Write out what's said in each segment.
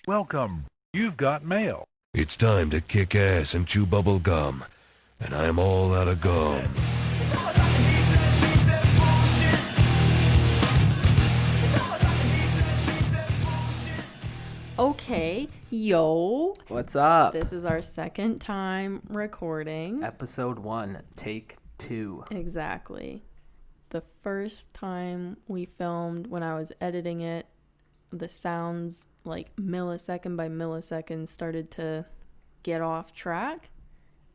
Welcome. You've got mail. It's time to kick ass and chew bubble gum. And I'm all out of gum. Okay, yo. What's up? This is our second time recording. Episode 1, take 2. Exactly. The first time we filmed, when I was editing it, the sounds like millisecond by millisecond started to get off track.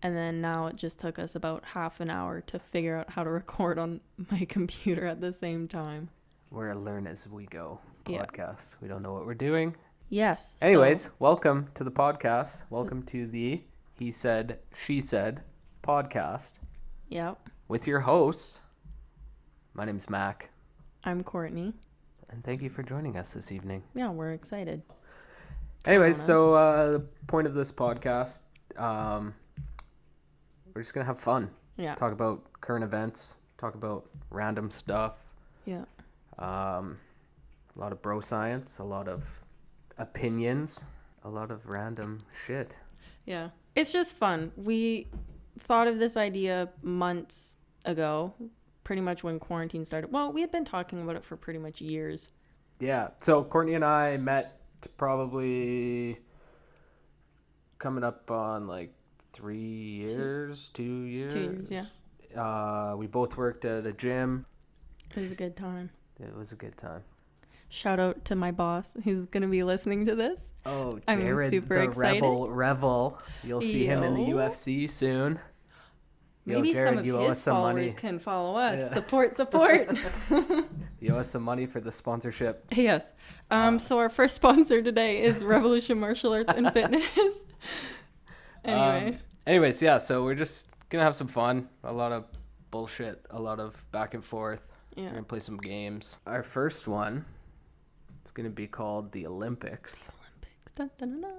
And then now it just took us about half an hour to figure out how to record on my computer at the same time. We're a learn as we go Yeah. podcast. We don't know what we're doing. Yes. Anyways, welcome to the podcast. Welcome to the He Said, She Said podcast Yep. with your hosts. My name's Mac, I'm Courtney. and thank you for joining us this evening. Yeah, we're excited. Anyways, so the point of this podcast, we're just going to have fun. Yeah. Talk about current events, talk about random stuff, Yeah. a lot of bro science, a lot of opinions, a lot of random shit. Yeah. It's just fun. We thought of this idea months ago, pretty much when quarantine started. Well, we had been talking about it for pretty much years. Yeah, so Courtney and I met probably coming up on like 3 years, 2 years. 2 years, yeah. We both worked at a gym. It was a good time. It was a good time. Shout out to my boss who's going to be listening to this. Oh, I'm Jared, super the excited. Rebel. You'll see him in the Yo. UFC soon. Maybe Jared, some of you owe us his some followers money. can follow us. Yeah. Support. You owe us some money for the sponsorship. Yes. So our first sponsor today is Revolution Martial Arts and Fitness. Anyway. Anyways, yeah, so we're just going to have some fun. A lot of bullshit, a lot of back and forth. We're Yeah. going to play some games. Our first one is going to be called the Olympics. Olympics. Dun, dun, dun, dun.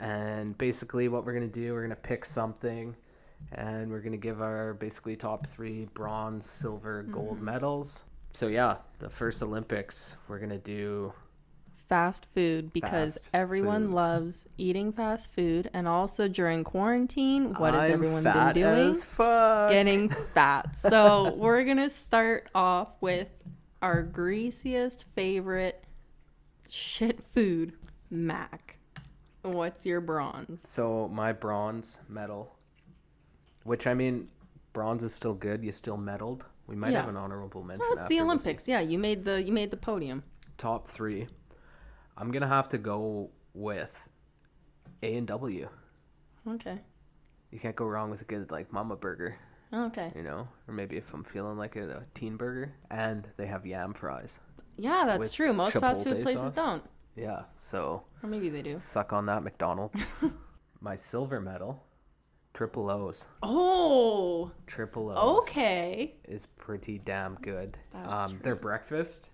And basically what we're going to do, we're going to pick something and we're going to give our basically top 3 bronze, silver, gold medals. So yeah, the first Olympics, we're going to do Fast food, because Fast everyone food. loves eating fast food. And also during quarantine, what has I'm everyone been fat doing? as fuck. Getting fat. So we're going to start off with our greasiest favorite shit food, Mac. What's your bronze? So my bronze medal, which I mean, bronze is still good. You still medaled. We might Yeah. have an honorable mention. Well, it's after, the we'll Olympics. see. Yeah, you made the podium. Top 3. I'm gonna have to go with A&W. Okay. You can't go wrong with a good like Mama Burger, Okay. you know, or maybe if I'm feeling like it, a teen burger. And they have yam fries. Yeah, that's With true. Most fast food Chipotle places sauce? don't. Yeah, so Or maybe they do. suck on that, McDonald's. My silver medal, Triple O's. Oh, Triple O's. okay. Is pretty damn good. That's true. Their breakfast,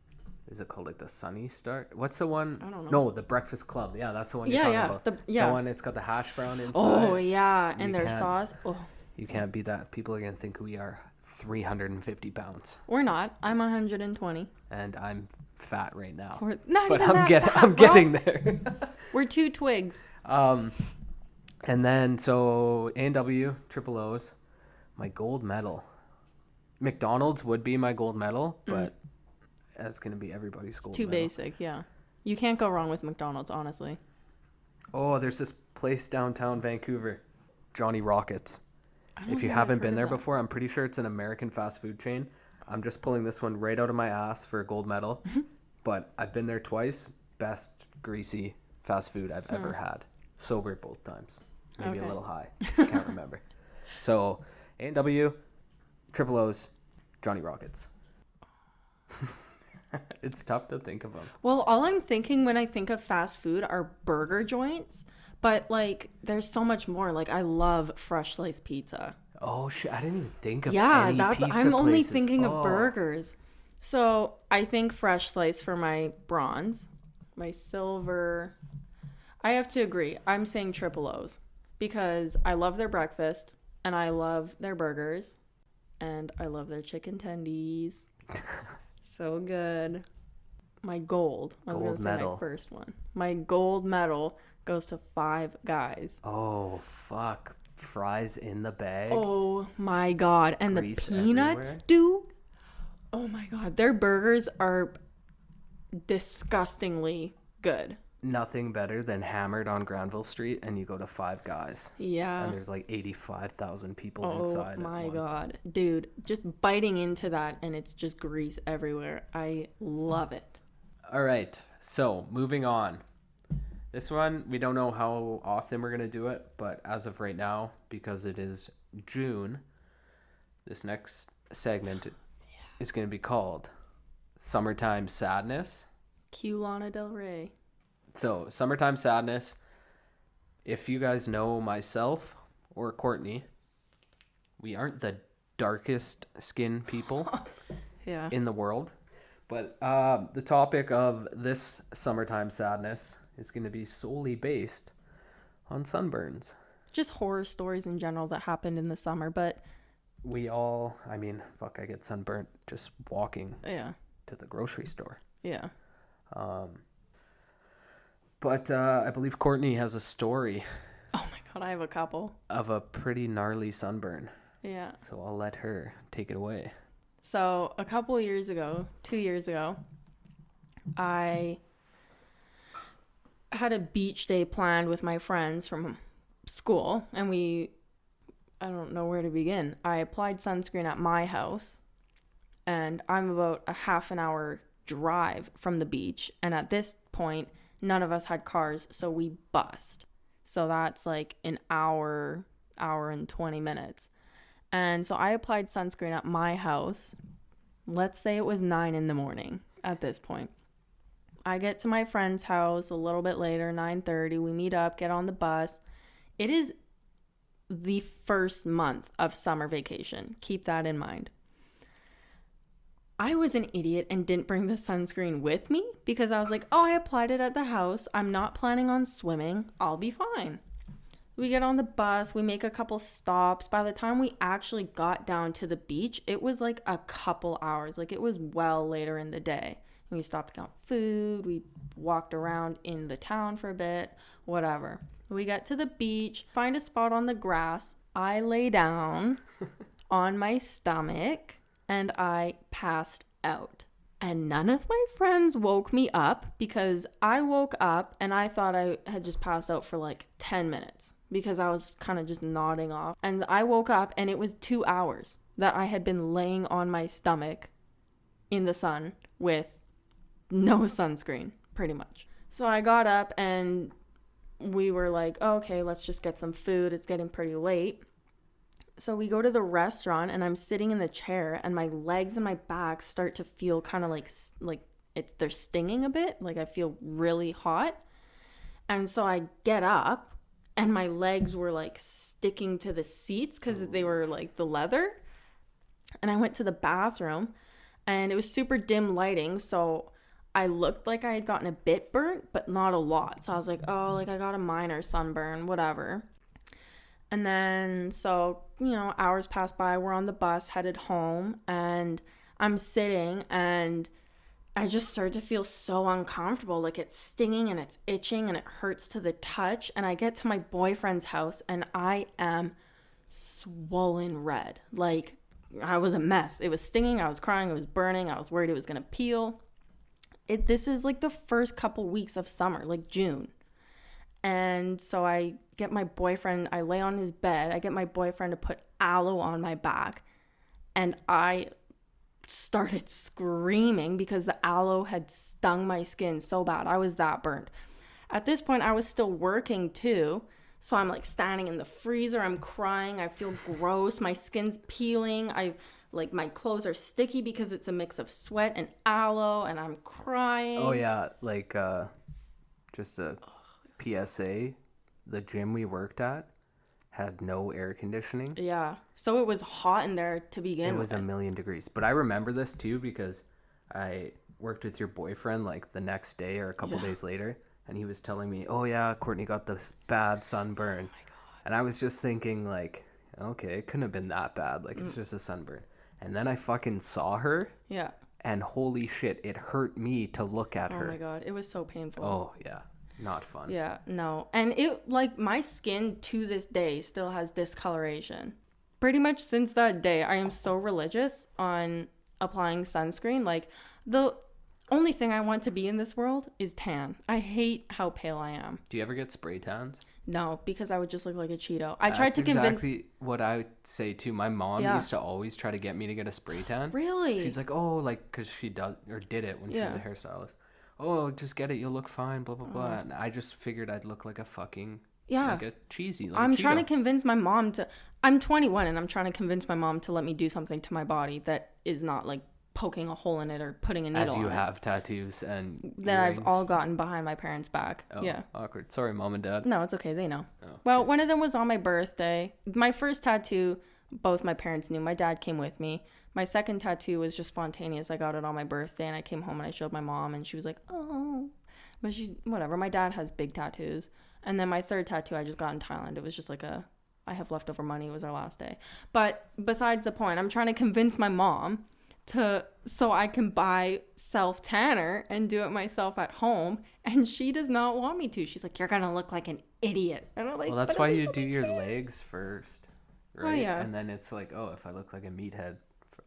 is it called like the Sunny Start? What's the one? I don't know. No, the Breakfast Club. Yeah, that's the one you're Yeah, talking yeah. about. The one that's got the hash brown inside. Oh, yeah. You And their can't- sauce. Oh, You can't beat that. People are gonna think we are 350 pounds, we're not. I'm 120. and I'm fat right now. We're not But even I'm that fat, I'm bro. getting there. We're 2 twigs. And then so A&W, Triple O's, my gold medal. McDonald's would be my gold medal, but that's gonna be everybody's gold Too medal. basic, yeah. You can't go wrong with McDonald's, honestly. Oh, there's this place downtown Vancouver, Johnny Rockets. I don't If you think I've haven't heard been of there that. before, I'm pretty sure it's an American fast food chain. I'm just pulling this one right out of my ass for a gold medal. But I've been there twice. Best greasy fast food I've ever had. Sober both times. Maybe a Okay. little high. Can't remember. So A&W, Triple O's, Johnny Rockets. It's tough to think of them. Well, all I'm thinking when I think of fast food are burger joints, but like there's so much more. Like I love fresh sliced pizza. Oh shit! I didn't even think of Yeah, any that's pizza I'm only places. thinking of Oh. burgers. So I think fresh slice for my bronze. My silver, I have to agree. I'm saying Triple O's because I love their breakfast and I love their burgers and I love their chicken tendies. So good. my gold. I was going Gold to say medal. my first one. My gold medal goes to Five Guys. Oh, fuck. Fries in the bag. Oh my God. And the Grease peanuts, everywhere. dude. Oh my God. Their burgers are disgustingly good. Nothing better than hammered on Granville Street and you go to Five Guys. Yeah. And there's like 85,000 people Oh inside. my at once. God. Dude, just biting into that and it's just grease everywhere. I love it. All right. So moving on. This one, we don't know how often we're going to do it, but as of right now, because it is June, this next segment is going to be called Summertime Sadness. Cue Lana Del Rey. So, Summertime Sadness, if you guys know myself or Courtney, we aren't the darkest skin people Yeah. in the world. But the topic of this Summertime Sadness is going to be solely based on sunburns. Just horror stories in general that happened in the summer, but We all, I mean, fuck, I get sunburnt just walking yeah. to the grocery store. Yeah. But I believe Courtney has a story Oh my God, I have a couple. of a pretty gnarly sunburn. Yeah. So I'll let her take it away. So a couple of years ago, 2 years ago, I had a beach day planned with my friends from school, and I don't know where to begin. I applied sunscreen at my house, and I'm about a half an hour drive from the beach, and at this point, none of us had cars, so we bussed. So that's like an hour and 20 minutes. And so I applied sunscreen at my house. Let's say it was 9 a.m. at this point. I get to my friend's house a little bit later, 9:30. We meet up, get on the bus. It is the first month of summer vacation. Keep that in mind. I was an idiot and didn't bring the sunscreen with me because I was like, oh, I applied it at the house. I'm not planning on swimming. I'll be fine. We get on the bus, we make a couple stops. By the time we actually got down to the beach, it was like a couple hours. Like it was well later in the day. And we stopped to get food, we walked around in the town for a bit, whatever. We get to the beach, find a spot on the grass. I lay down on my stomach and I passed out. And none of my friends woke me up because I woke up and I thought I had just passed out for like 10 minutes because I was kind of just nodding off. And I woke up and it was 2 hours that I had been laying on my stomach in the sun with no sunscreen, pretty much. So I got up and we were like, oh, okay, let's just get some food. It's getting pretty late. So we go to the restaurant and I'm sitting in the chair and my legs and my back start to feel kind of like they're stinging a bit. Like I feel really hot. And so I get up and my legs were like sticking to the seats because they were like the leather. And I went to the bathroom and it was super dim lighting. So I looked like I had gotten a bit burnt, but not a lot. So I was like, oh, like I got a minor sunburn, whatever. And then, so, hours passed by. We're on the bus, headed home, and I'm sitting, and I just started to feel so uncomfortable. Like, it's stinging, and it's itching, and it hurts to the touch. And I get to my boyfriend's house, and I am swollen red. Like, I was a mess. It was stinging, I was crying, it was burning, I was worried it was going to peel. This is, like, the first couple weeks of summer, like June. And so I get my boyfriend, I lay on his bed, I get my boyfriend to put aloe on my back, and I started screaming because the aloe had stung my skin so bad. I was that burnt. At this point, I was still working too, so I'm like standing in the freezer, I'm crying, I feel gross, my skin's peeling, my clothes are sticky because it's a mix of sweat and aloe, and I'm crying. Oh yeah, just a PSA, the gym we worked at had no air conditioning. Yeah, so it was hot in there to begin with. It was a million degrees. But I remember this too because I worked with your boyfriend like the next day or a couple days later, and he was telling me, oh yeah, Courtney got this bad sunburn. Oh my God. And I was just thinking like, okay, it couldn't have been that bad. Like it's just a sunburn. And then I fucking saw her. Yeah. and holy shit, it hurt me to look at her. Oh my god, it was so painful. Oh yeah, not fun. Yeah, no. And it, like, my skin to this day still has discoloration. Pretty much since that day, I am so religious on applying sunscreen. Like, the only thing I want to be in this world is tan. I hate how pale I am. Do you ever get spray tans? No, because I would just look like a Cheeto. I tried to convince... exactly what I would say too. My mom Yeah. used to always try to get me to get a spray tan. Really? She's like, oh, like, because she does, or did it when she was a hairstylist. Oh, just get it, you'll look fine, blah, blah, blah. And I just figured I'd look like a fucking... Yeah. Like a cheesy. Like I'm a trying to Cheeto. convince my mom to... I'm 21 and I'm trying to convince my mom to let me do something to my body that is not like poking a hole in it or putting a needle As you on have tattoos and that earrings. I've all gotten behind my parents' back. Oh, Yeah. awkward. Sorry, mom and dad. No, it's okay. They know. Oh, Well, okay. one of them was on my birthday. My first tattoo, both my parents knew. My dad came with me. My second tattoo was just spontaneous. I got it on my birthday and I came home and I showed my mom and she was like, oh. But she, whatever. My dad has big tattoos. And then my third tattoo I just got in Thailand. It was just like I have leftover money. It was our last day. But besides the point, I'm trying to convince my mom so I can buy self tanner and do it myself at home, and she does not want me to. She's like, you're gonna look like an idiot. And I'm like, Well, that's but why I you think do I'll be your tan. legs first, right? yeah. And then it's like, oh, if I look like a meathead,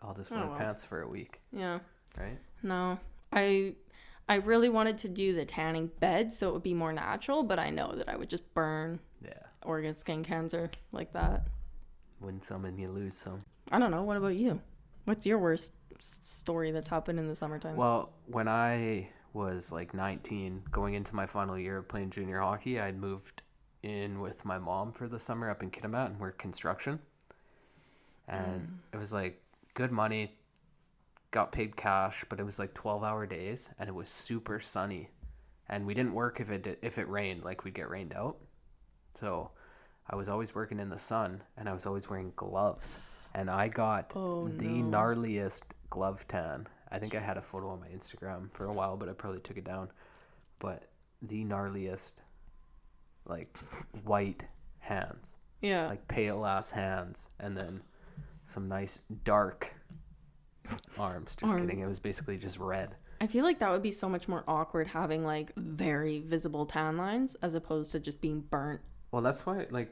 I'll just wear well. pants for a week, Yeah. right? No, I really wanted to do the tanning bed so it would be more natural, but I know that I would just burn Yeah. or get skin cancer like that. Win some and you lose some. I don't know. What about you? What's your worst story that's happened in the summertime? Well, when I was like 19, going into my final year of playing junior hockey, I moved in with my mom for the summer up in Kitimat and worked construction. And it was like good money, got paid cash, but it was like 12-hour days and it was super sunny. And we didn't work if it rained, like we'd get rained out. So I was always working in the sun and I was always wearing gloves. And I got the gnarliest glove tan. I think I had a photo on my Instagram for a while, but I probably took it down. But the gnarliest, like, white hands. Yeah. Like, pale ass hands. And then some nice dark arms. Just kidding. It was basically just red. I feel like that would be so much more awkward having like very visible tan lines as opposed to just being burnt. Well, that's why, like,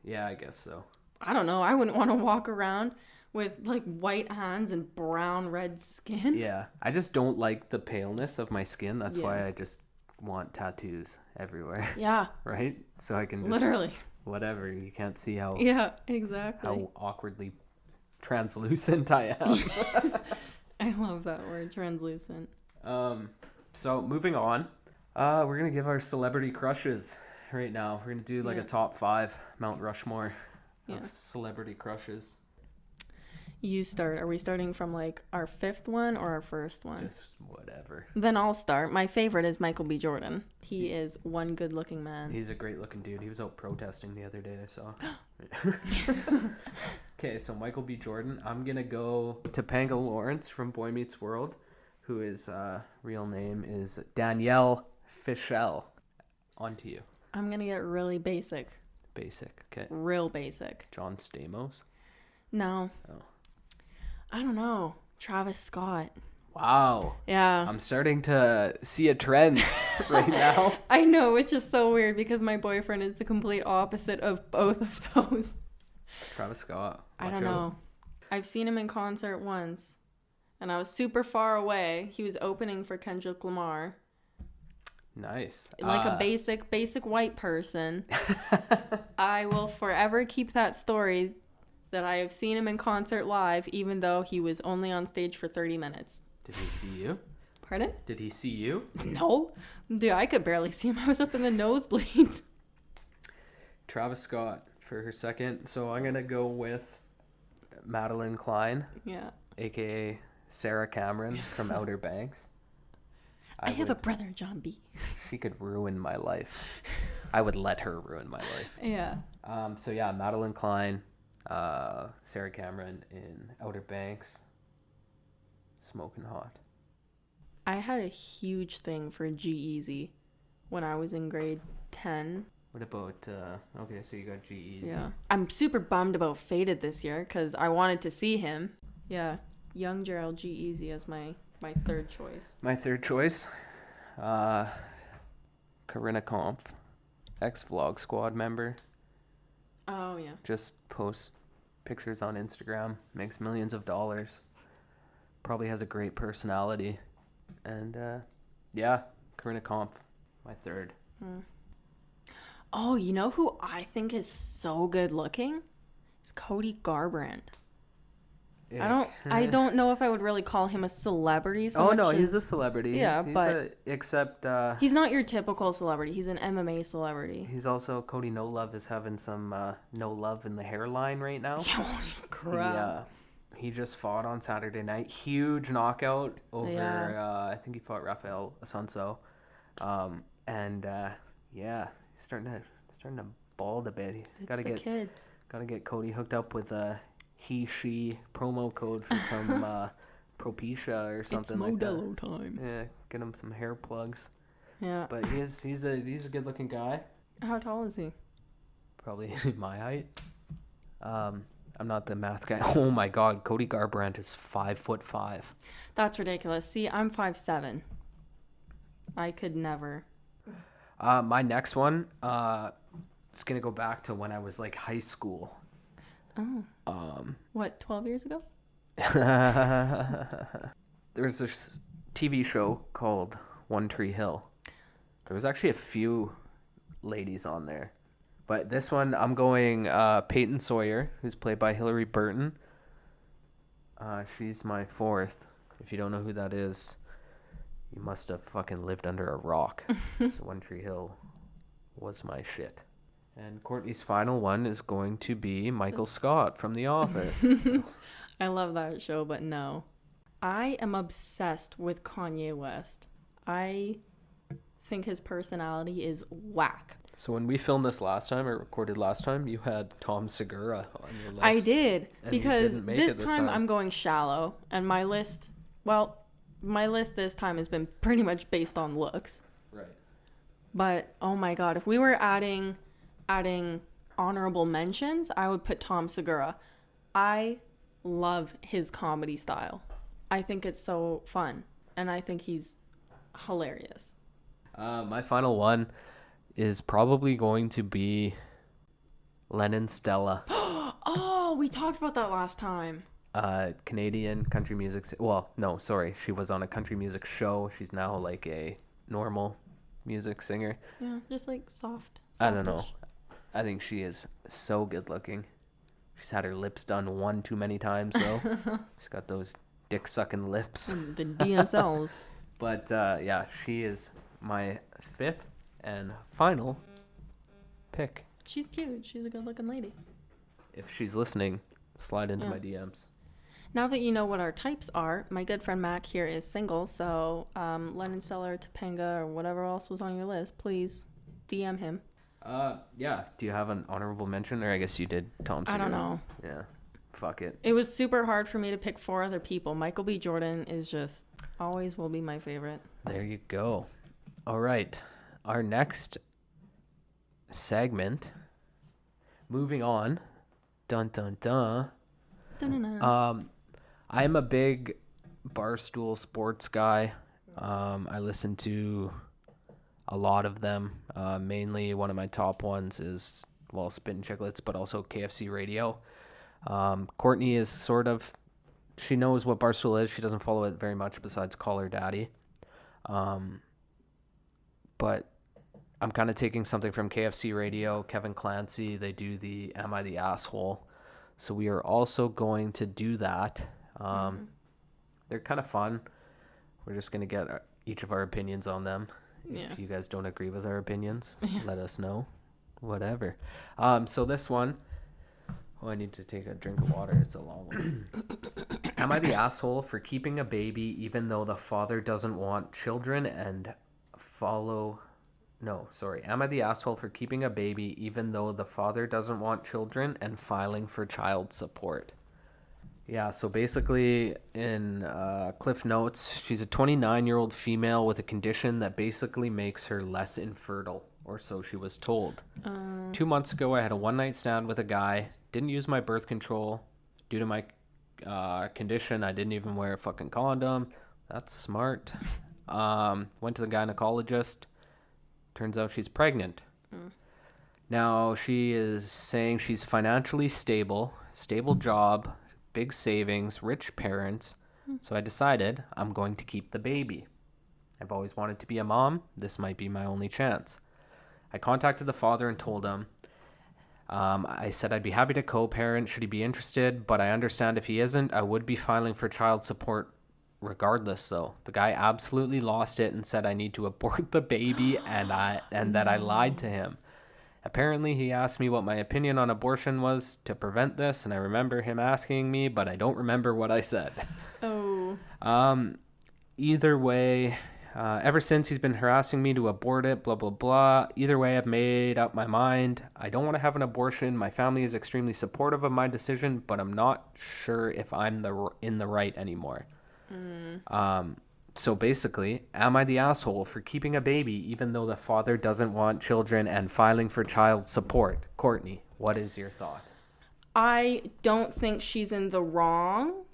yeah, I guess so. I don't know. I wouldn't want to walk around with like white hands and brown red skin. Yeah, I just don't like the paleness of my skin. That's Yeah. why I just want tattoos everywhere, Yeah, right? So I can just literally. whatever. You can't see how Yeah, exactly. how awkwardly translucent I am. I love that word, translucent. So moving on, we're gonna give our celebrity crushes right now. We're gonna do like a top 5 Mount Rushmore of celebrity crushes. You start. Are we starting from like our 5th one or our 1st one? Just whatever. Then I'll start. My favorite is Michael B. Jordan. He is one good looking man. He's a great looking dude. He was out protesting the other day, I saw. Okay, so Michael B. Jordan. I'm gonna go Topanga Lawrence from Boy Meets World, who his real name is Danielle Fischel. On to you. I'm going to get really basic. Basic. Okay. Real basic. John Stamos. No. Oh. I don't know. Travis Scott. Wow. Yeah. I'm starting to see a trend right now. I know, which is so weird because my boyfriend is the complete opposite of both of those. Travis Scott. I Watch don't out. know. I've seen him in concert once, and I was super far away. He was opening for Kendrick Lamar. Nice. Like a basic white person. I will forever keep that story that I have seen him in concert live, even though he was only on stage for 30 minutes. Did he see you? Pardon? Did he see you? No. Dude, I could barely see him. I was up in the nosebleeds. Travis Scott for her second. So I'm going to go with Madeline Klein, Yeah. aka Sarah Cameron from Outer Banks. I have a brother, John B. She could ruin my life. I would let her ruin my life. Yeah. So yeah, Madeline Klein, Sarah Cameron in Outer Banks, smoking hot. I had a huge thing for G-Eazy when I was in grade 10. What about, okay, so you got G-Eazy. Yeah. I'm super bummed about Faded this year because I wanted to see him. Yeah. Young Gerald G-Eazy as my my third choice. My third choice, Corinna Kampf, ex-Vlog Squad member. Oh, yeah. Just posts pictures on Instagram, makes millions of dollars. Probably has a great personality. And, yeah, Corinna Kampf, my third. Oh, you know who I think is so good looking? It's Cody Garbrandt. I don't know if I would really call him a celebrity so much. No, he's a celebrity. Yeah, except he's not your typical celebrity. He's an MMA celebrity. he's also Cody No Love is having some no love in the hairline right now. Holy crap. He just fought on Saturday night. Huge knockout over I think he fought Rafael Asuncio. He's starting to bald a bit. Kids. Gotta get Cody hooked up with a she promo code for some Propecia or something like that. Modelo time. Yeah, get him some hair plugs. Yeah. But he's a good looking guy. How tall is he? Probably my height. I'm not the math guy. Oh my God, Cody Garbrandt is 5'5". That's ridiculous. See, I'm 5'7". I could never. My next one, it's gonna go back to when I was like high school. Oh. What, 12 years ago? There's this TV show called One Tree Hill. There was actually a few ladies on there. But this one, I'm going Peyton Sawyer, who's played by Hilary Burton. She's my fourth. If you don't know who that is, you must have fucking lived under a rock. So One Tree Hill was my shit. And Courtney's final one is going to be Michael Scott from The Office. I love that show, but no. I am obsessed with Kanye West. I think his personality is whack. So when we filmed this last time, or recorded last time, you had Tom Segura on your list. I did, and because didn't make this it this time I'm going shallow, and my list this time has been pretty much based on looks. Right. But, oh my God, if we were adding honorable mentions, I would put Tom Segura. I love his comedy style. I think it's so fun, and I think he's hilarious. My final one is probably going to be Lennon Stella. Oh, we talked about that last time. Canadian country music. She was on a country music show. She's now like a normal music singer. Yeah, just like soft. I don't know. I think she is so good looking. She's had her lips done one too many times though. She's got those dick sucking lips. The DSLs. But yeah, she is my fifth and final pick. She's cute. She's a good looking lady. If she's listening, slide into my DMs. Now that you know what our types are, my good friend Mac here is single, so Lennon Stella, Topanga, or whatever else was on your list, please DM him. Yeah. Do you have an honorable mention? Or I guess you did Tom Segura. I don't know. Yeah. Fuck it. It was super hard for me to pick 4 other people. Michael B. Jordan is just always will be my favorite. There you go. All right. Our next segment. Moving on. Dun dun dun. Dun-dun-dun. I am a big Barstool sports guy. I listen to a lot of them. Mainly one of my top ones is, Spittin' Chicklets, but also KFC Radio. Courtney is she knows what Barstool is. She doesn't follow it very much besides Call Her Daddy. But I'm kind of taking something from KFC Radio, Kevin Clancy. They do the Am I the Asshole? So we are also going to do that. They're kind of fun. We're just going to get each of our opinions on them. Yeah. If you guys don't agree with our opinions, let us know. Whatever. So this one, I need to take a drink of water. It's a long one. Am I the asshole for keeping a baby even though the father doesn't want children and Am I the asshole for keeping a baby even though the father doesn't want children and filing for child support? Yeah, so basically in Cliff Notes, she's a 29-year-old female with a condition that basically makes her less infertile, or so she was told. 2 months ago, I had a one-night stand with a guy, didn't use my birth control. Due to my condition, I didn't even wear a fucking condom. That's smart. Went to the gynecologist. Turns out she's pregnant. Now she is saying she's financially stable job, big savings, rich parents. So I decided I'm going to keep the baby. I've always wanted to be a mom. This might be my only chance. I contacted the father and told him, I said I'd be happy to co-parent should he be interested, but I understand if he isn't, I would be filing for child support regardless though. The guy absolutely lost it and said I need to abort the baby and that I lied to him. Apparently he asked me what my opinion on abortion was to prevent this, and I remember him asking me, but I don't remember what I said. Oh. Either way, ever since he's been harassing me to abort it, blah, blah, blah. Either way, I've made up my mind. I don't want to have an abortion. My family is extremely supportive of my decision, but I'm not sure if I'm in the right anymore. So basically, am I the asshole for keeping a baby even though the father doesn't want children and filing for child support? Courtney, what is your thought? I don't think she's in the wrong,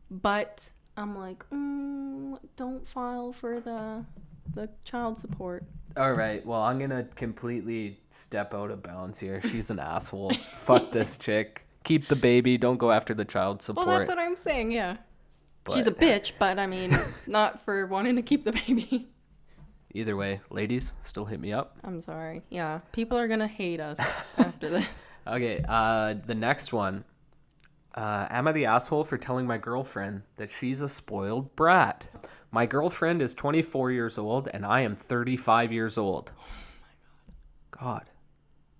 but I'm like, don't file for the child support. All right, well, I'm going to completely step out of bounds here. She's an asshole. Fuck this chick. Keep the baby. Don't go after the child support. Well, that's what I'm saying, yeah. But she's a bitch, but I mean, not for wanting to keep the baby. Either way, ladies, still hit me up. I'm sorry. Yeah, people are going to hate us after this. Okay, the next one. Am I the asshole for telling my girlfriend that she's a spoiled brat? My girlfriend is 24 years old and I am 35 years old. Oh my God.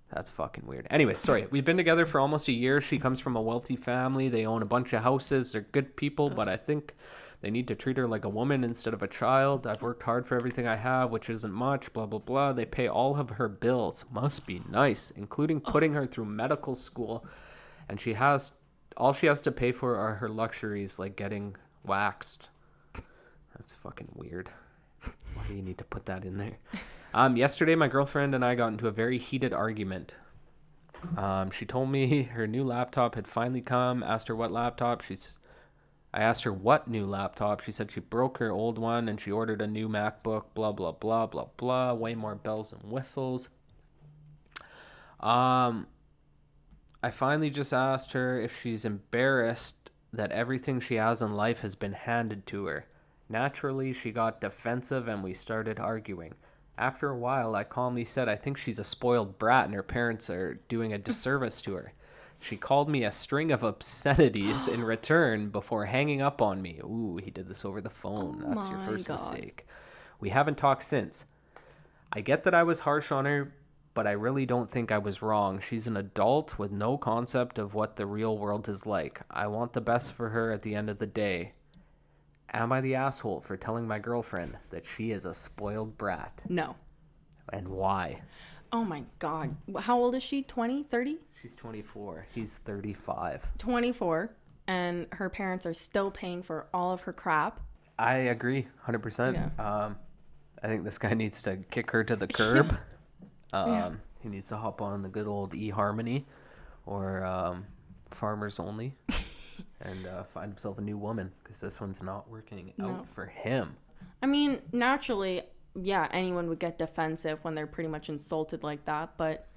That's fucking weird. Anyway, sorry. We've been together for almost a year. She comes from a wealthy family. They own a bunch of houses. They're good people, but I think they need to treat her like a woman instead of a child. I've worked hard for everything I have, which isn't much, blah, blah, blah. They pay all of her bills. Must be nice, including putting her through medical school. And all she has to pay for are her luxuries, like getting waxed. That's fucking weird. Why do you need to put that in there? Yesterday, my girlfriend and I got into a very heated argument. She told me her new laptop had finally come. Asked her what laptop. I asked her what new laptop. She said she broke her old one and she ordered a new MacBook. Blah blah blah blah blah. Way more bells and whistles. I finally just asked her if she's embarrassed that everything she has in life has been handed to her. Naturally, she got defensive and we started arguing. After a while, I calmly said I think she's a spoiled brat and her parents are doing a disservice to her. She called me a string of obscenities in return before hanging up on me. Ooh, he did this over the phone. Oh That's your first God. mistake. We haven't talked since. I get that I was harsh on her, but I really don't think I was wrong. She's an adult with no concept of what the real world is like. I want the best for her at the end of the day. Am I the asshole for telling my girlfriend that she is a spoiled brat? No. And why? Oh my God. How old is she? 20? 30? She's 24. He's 35. 24. And her parents are still paying for all of her crap. I agree 100%. Yeah. I think this guy needs to kick her to the curb. Yeah. He needs to hop on the good old eHarmony or Farmers Only. And find himself a new woman, because this one's not working out for him. I mean, naturally, yeah, anyone would get defensive when they're pretty much insulted like that. But,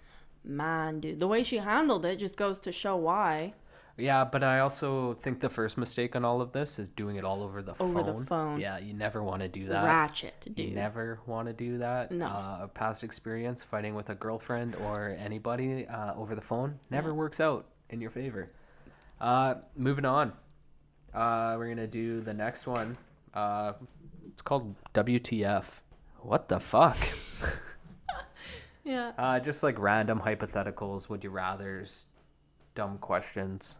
man, dude, the way she handled it just goes to show why. Yeah, but I also think the first mistake on all of this is doing it all over the phone. Over the phone. Yeah, you never want to do that. Ratchet, dude. You never want to do that. No. A past experience fighting with a girlfriend or anybody over the phone never works out in your favor. Moving on. We're going to do the next one. It's called WTF. What the fuck? Yeah. Just like random hypotheticals, would you rathers, dumb questions.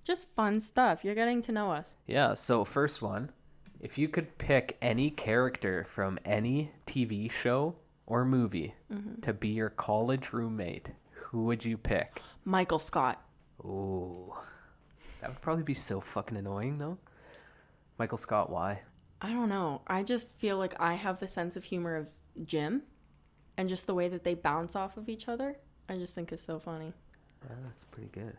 Just fun stuff. You're getting to know us. Yeah, so first one. If you could pick any character from any TV show or movie to be your college roommate, who would you pick? Michael Scott. Ooh. That would probably be so fucking annoying, though. Michael Scott, why? I don't know. I just feel like I have the sense of humor of Jim. And just the way that they bounce off of each other, I just think is so funny. Yeah, that's pretty good.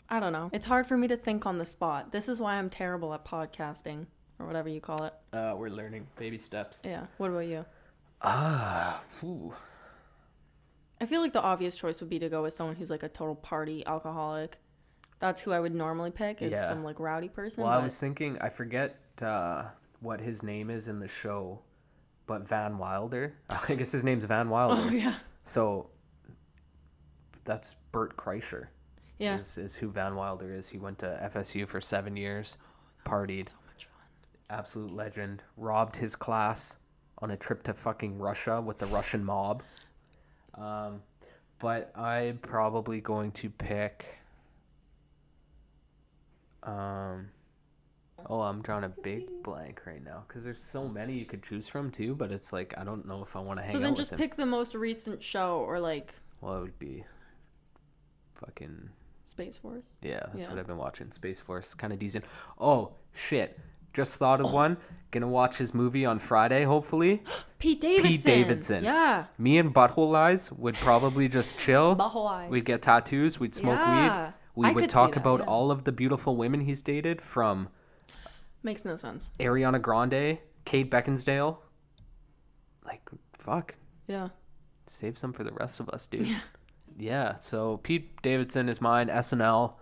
I don't know. It's hard for me to think on the spot. This is why I'm terrible at podcasting or whatever you call it. We're learning baby steps. Yeah. What about you? Ooh. I feel like the obvious choice would be to go with someone who's like a total party alcoholic. That's who I would normally pick, is some like rowdy person. Well, I was thinking, I forget what his name is in the show, but Van Wilder. I guess his name's Van Wilder. Oh, yeah. So that's Bert Kreischer. Yeah. Is who Van Wilder is. He went to FSU for 7 years, partied. So much fun. Absolute legend. Robbed his class on a trip to fucking Russia with the Russian mob. But I'm probably going to pick... I'm drawing a big blank right now because there's so many you could choose from too, but it's like I don't know if I want to hang out with him. So then just pick the most recent show or like... Well, it would be fucking... Space Force? Yeah, that's what I've been watching. Space Force, kind of decent. Oh, shit. Just thought of one. Gonna watch his movie on Friday, hopefully. Pete Davidson. Yeah. Me and Butthole Eyes would probably just chill. Butthole Eyes. We'd get tattoos. We'd smoke weed. We would talk about all of the beautiful women he's dated, from... Makes no sense. Ariana Grande, Kate Beckinsdale. Like, fuck. Yeah. Save some for the rest of us, dude. Yeah, so Pete Davidson is mine. SNL,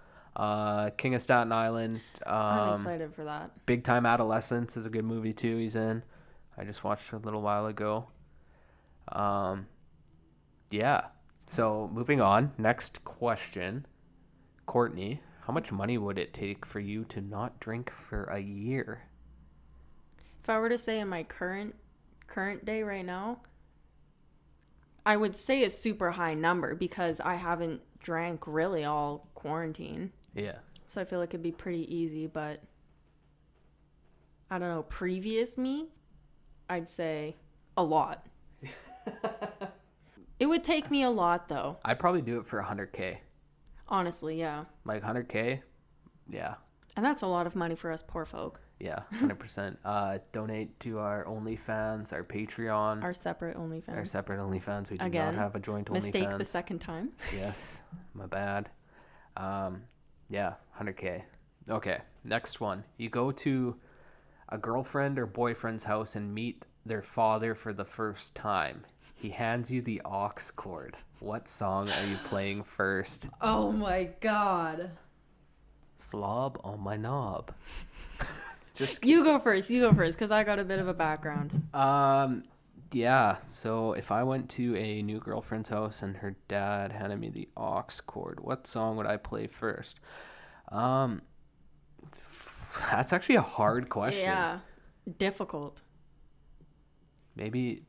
King of Staten Island. I'm excited for that. Big Time Adolescence is a good movie too. He's in. I just watched it a little while ago. Yeah. So moving on. Next question, Courtney. How much money would it take for you to not drink for a year? If I were to say in my current day right now, I would say a super high number because I haven't drank really all quarantine. Yeah. So I feel like it'd be pretty easy, but I don't know, previous me, I'd say a lot. It would take me a lot though. I'd probably do it for 100K. Honestly, yeah. Like 100K? Yeah. And that's a lot of money for us poor folk. Yeah, 100%. Donate to our OnlyFans, our Patreon. Our separate OnlyFans. Our separate OnlyFans. We do Again, not have a joint OnlyFans. Mistake the second time. Yes, my bad. Yeah, 100K. Okay, next one. You go to a girlfriend or boyfriend's house and meet their father for the first time. He hands you the aux cord. What song are you playing first? Oh my god. Slob on my knob. Just you go first because I got a bit of a background. Yeah, so if I went to a new girlfriend's house and her dad handed me the aux cord, what song would I play first? That's actually a hard question. Yeah, difficult. Maybe,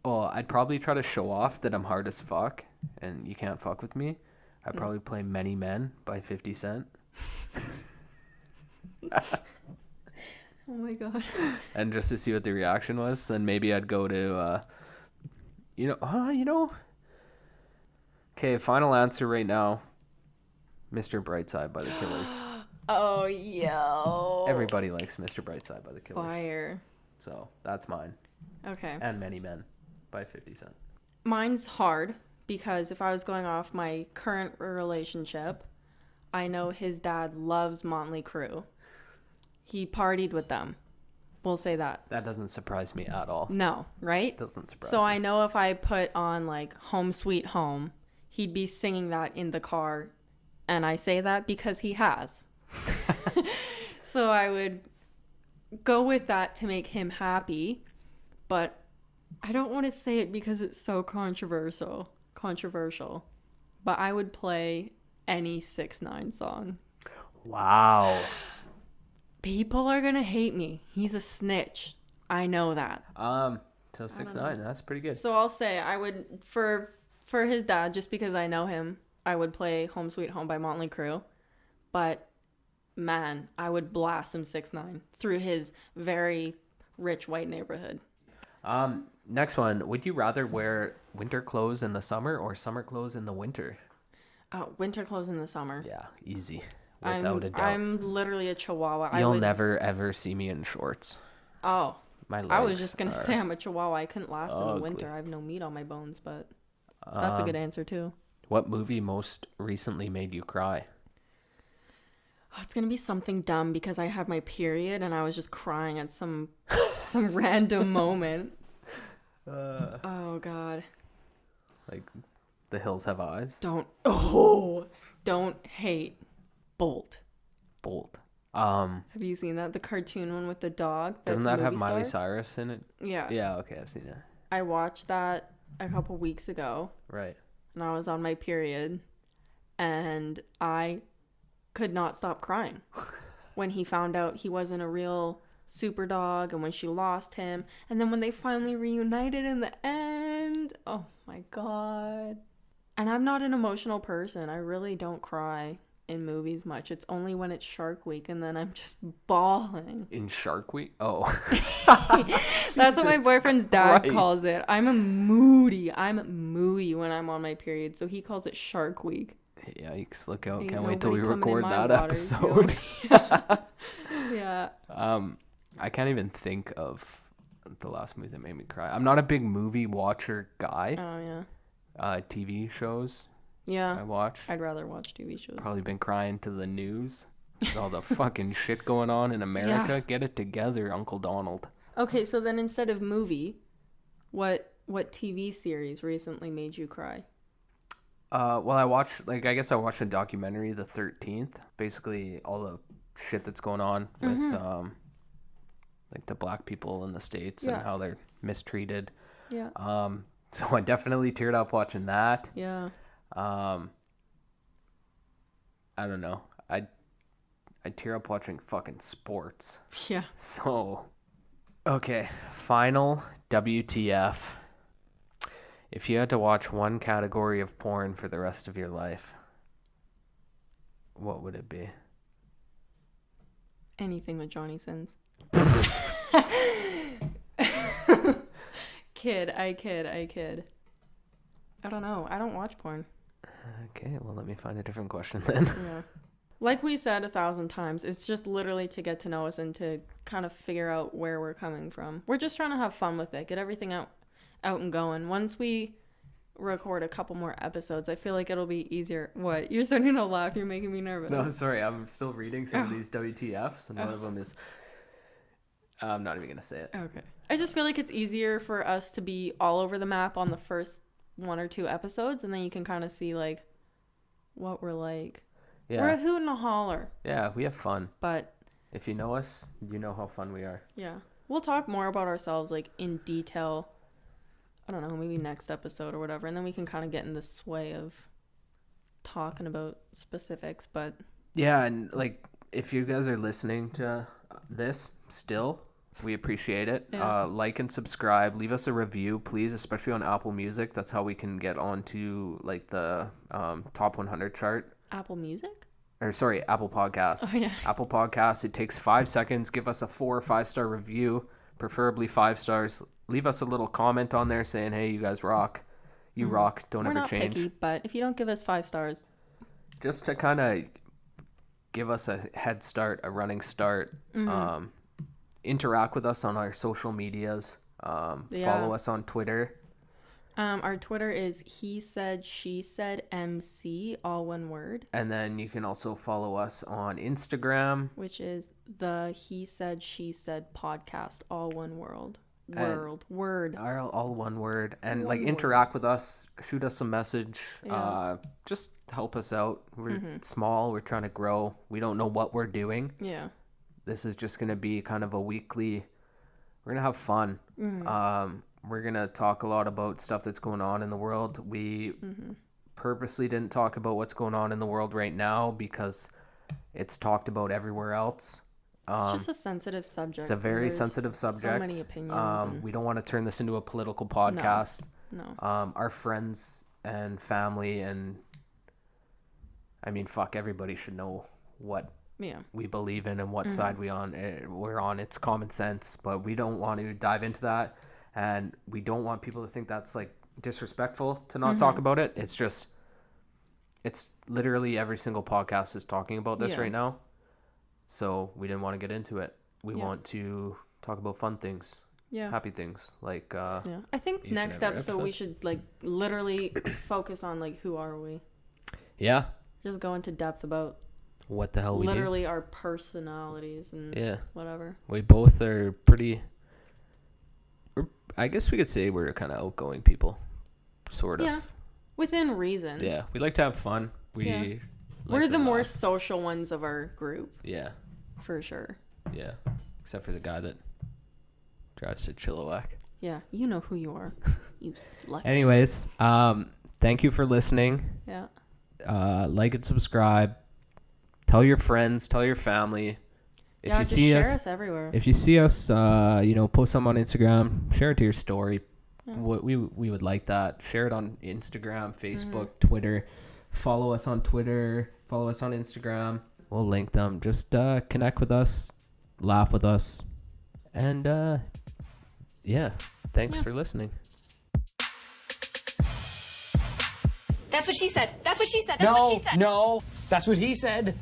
I'd probably try to show off that I'm hard as fuck and you can't fuck with me. I'd probably play Many Men by 50 Cent. Oh my god. And just to see what the reaction was, then maybe I'd go to, Okay, final answer right now. Mr. Brightside by the Killers. Oh, yo. Everybody likes Mr. Brightside by the Killers. Fire. So, that's mine. Okay. And Many Men by 50 Cent. Mine's hard because if I was going off my current relationship, I know his dad loves Motley Crue. He partied with them. We'll say that. That doesn't surprise me at all. No, right? Doesn't surprise me. So me. I know if I put on like Home Sweet Home, he'd be singing that in the car. And I say that because he has. So I would go with that to make him happy. But I don't want to say it because it's so controversial. But I would play any 6ix9ine song. Wow. People are gonna hate me. He's a snitch. I know that. So 6ix9ine, that's pretty good. So I'll say I would for his dad, just because I know him, I would play Home Sweet Home by Motley Crue. But man, I would blast some 6ix9ine through his very rich white neighborhood. Next one. Would you rather wear winter clothes in the summer or summer clothes in the winter? Winter clothes in the summer. Yeah, easy. Without a doubt. I'm literally a chihuahua. You'll never ever see me in shorts. Oh. My legs I was just going to say I'm a chihuahua. I couldn't last in the ugly. winter. I have no meat on my bones, but that's a good answer too. What movie most recently made you cry? Oh, it's gonna be something dumb because I had my period and I was just crying at some random moment. Oh God. Like, The Hills Have Eyes. Don't hate Bolt. Bolt. Have you seen that? The cartoon one with the dog. Doesn't that have Miley star? Cyrus in it? Yeah. Yeah, okay, I've seen it. I watched that a couple weeks ago. Right. And I was on my period. And I could not stop crying when he found out he wasn't a real super dog and when she lost him. And then when they finally reunited in the end. Oh my God. And I'm not an emotional person. I really don't cry in movies much. It's only when it's Shark Week and then I'm just bawling. In Shark Week? Oh. That's what my boyfriend's dad Christ. calls it. I'm moody when I'm on my period. So he calls it Shark Week. Yikes, look out. Ain't Can't wait till we nobody coming in record my that waters, episode. Yeah. I can't even think of the last movie that made me cry. I'm not a big movie watcher guy. Oh, yeah. TV shows I Yeah. watch. I'd rather watch TV shows. Probably been crying to the news. With all the fucking shit going on in America. Yeah. Get it together, Uncle Donald. Okay, so then instead of movie, what TV series recently made you cry? Well, I guess I watched a documentary, The 13th. Basically, all the shit that's going on with, like the black people in the States and Yeah. how they're mistreated. Yeah. So I definitely teared up watching that. Yeah. I don't know. I tear up watching fucking sports. Yeah. So, okay, final WTF. If you had to watch one category of porn for the rest of your life, what would it be? Anything with Johnny Sins. I kid. I don't know. I don't watch porn. Okay, well, let me find a different question then. Yeah. Like we said 1,000 times, it's just literally to get to know us and to kind of figure out where we're coming from. We're just trying to have fun with it, get everything out and going. Once we record a couple more episodes, I feel like it'll be easier. What? You're starting to laugh. You're making me nervous. No, sorry, I'm still reading some of these WTFs, and one of them is... I'm not even going to say it. Okay. I just feel like it's easier for us to be all over the map on the first 1 or 2 episodes, and then you can kind of see, like, what we're like. Yeah. We're a hoot and a holler. Yeah, we have fun. But, If you know us, you know how fun we are. yeah. We'll talk more about ourselves, like, in detail. I don't know, maybe next episode or whatever. And then we can kind of get in the sway of talking about specifics, but... Yeah, and, like, if you guys are listening to this still, we appreciate it. Yeah. Like and subscribe. Leave us a review, please, especially on Apple Music. That's how we can get onto, like, the top 100 chart. Apple Music? Or, sorry, Apple Podcasts. Oh, yeah. Apple Podcasts. It takes 5 seconds. Give us a 4 or 5-star review, preferably 5 stars. Leave us a little comment on there saying, hey, you guys rock. You rock. Don't We're ever not change. picky, but if you don't give us 5 stars... Just to kind of give us a head start, a running start. Interact with us on our social medias. Follow us on Twitter. Our Twitter is he said, she said, MC, all one word. And then you can also follow us on Instagram. Which is the he said, she said podcast, all one word. Word. All one word. And One like word. interact with us. Shoot us a message. Yeah. Just help us out. We're small. We're trying to grow. We don't know what we're doing. Yeah. This is just going to be kind of a weekly. We're going to have fun. We're going to talk a lot about stuff that's going on in the world. We purposely didn't talk about what's going on in the world right now because it's talked about everywhere else. It's just a sensitive subject. It's a very There's sensitive subject. So many opinions. We don't want to turn this into a political podcast. No. Our friends and family and I mean, fuck, everybody should know what Yeah. we believe in and what side we're on. It's common sense, but we don't want to dive into that, and we don't want people to think that's like disrespectful to not talk about it. It's literally every single podcast is talking about this right now, so we didn't want to get into it. We want to talk about fun things, happy things, like Yeah. I think each next and every episode we should like literally focus on like who are we. Yeah. Just go into depth about what the hell we do. Literally our personalities and Yeah. whatever. We both are pretty... I guess we could say we're kind of outgoing people. Sort of. Yeah. Within reason. Yeah. We like to have fun. Yeah. Like We're to the more laugh. social ones of our group. Yeah. For sure. Yeah. Except for the guy that drives to Chilliwack. Yeah. You know who you are. You slut. Anyways, thank you for listening. Yeah. Like and subscribe. Tell your friends. Tell your family. If Yeah, you just see share us, us everywhere. if you see us, post something on Instagram. Share it to your story. Yeah. We would like that. Share it on Instagram, Facebook, Mm-hmm. Twitter. Follow us on Twitter. Follow us on Instagram. We'll link them. Just connect with us, laugh with us, and thanks for listening. That's what she said. That's what she said. That's No, what she said. no, that's what he said.